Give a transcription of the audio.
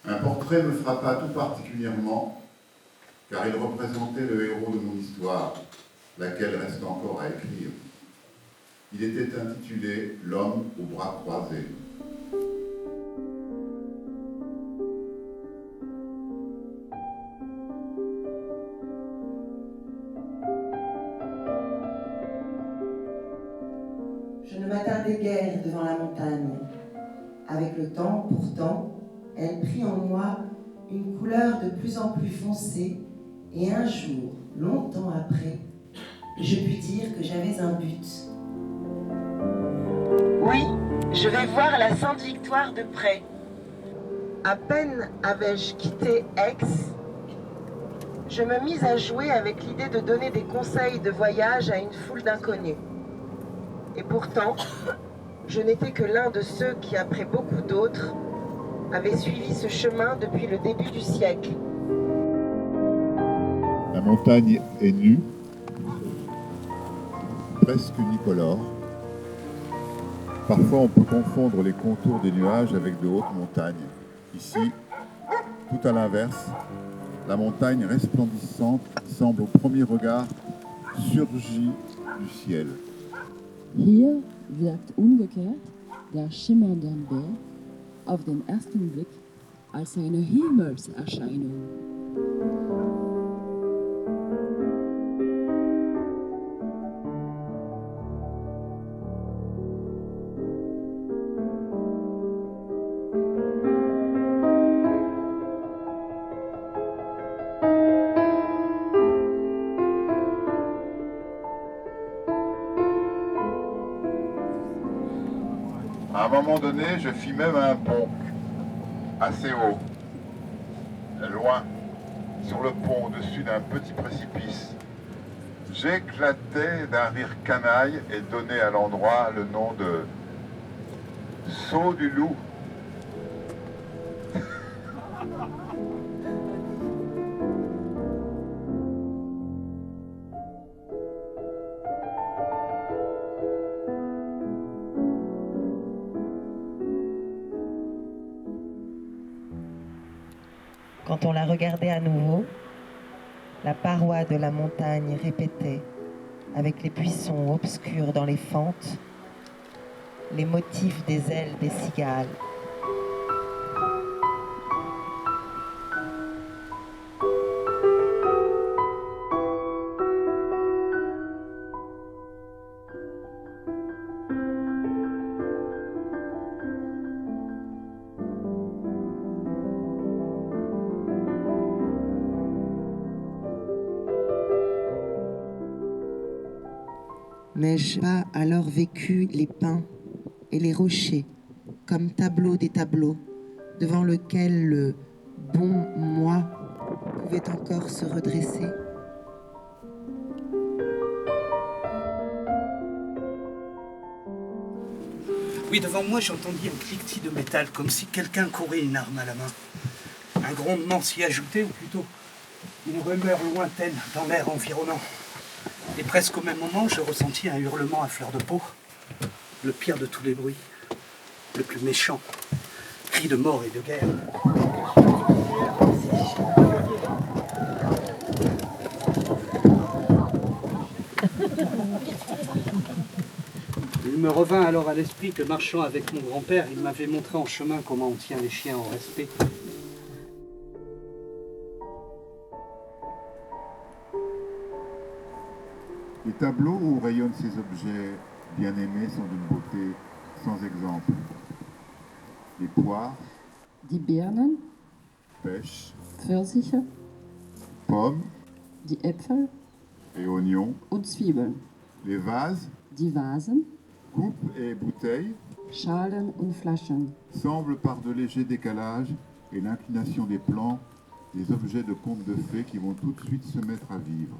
Un portrait me frappa tout particulièrement, car il représentait le héros de mon histoire, laquelle reste encore à écrire. Il était intitulé « L'homme aux bras croisés ». Je ne m'attardai guère devant la montagne. Avec le temps, pourtant, elle prit en moi une couleur de plus en plus foncée, et un jour, longtemps après, je pus dire que j'avais un but. Oui, je vais voir la Sainte-Victoire de près. À peine avais-je quitté Aix, je me mis à jouer avec l'idée de donner des conseils de voyage à une foule d'inconnus. Et pourtant, je n'étais que l'un de ceux qui, après beaucoup d'autres, avaient suivi ce chemin depuis le début du siècle. La montagne est nue, presque unicolore. Parfois, on peut confondre les contours des nuages avec de hautes montagnes. Ici, tout à l'inverse, la montagne resplendissante semble au premier regard surgie du ciel. Hier wirkt umgekehrt der schimmernde Berg auf den ersten Blick als eine Himmelserscheinung. À un moment donné, je fis même un bond assez haut, loin, sur le pont au-dessus d'un petit précipice. J'éclatai d'un rire canaille et donnai à l'endroit le nom de Saut du Loup. Quand on la regardait à nouveau, la paroi de la montagne répétait, avec les buissons obscurs dans les fentes, les motifs des ailes des cigales. N'ai-je pas alors vécu les pins et les rochers comme tableaux des tableaux devant lequel le bon moi pouvait encore se redresser? Oui, devant moi, j'entendis un cliquetis de métal, comme si quelqu'un courait une arme à la main. Un grondement s'y ajoutait, ou plutôt une rumeur lointaine dans l'air environnant. Et presque au même moment, je ressentis un hurlement à fleur de peau, le pire de tous les bruits, le plus méchant, cri de mort et de guerre. Il me revint alors à l'esprit que, marchant avec mon grand-père, il m'avait montré en chemin comment on tient les chiens en respect. Les tableaux où rayonnent ces objets bien-aimés sont d'une beauté sans exemple. Les poires, Die Birnen, pêches, Pfirsiche, pommes die Äpfel et oignons, und Zwiebeln, les vases, die Vasen, coupes et bouteilles Schalen und Flaschen. semblent par de légers décalages et l'inclination des plans des objets de contes de fées qui vont tout de suite se mettre à vivre.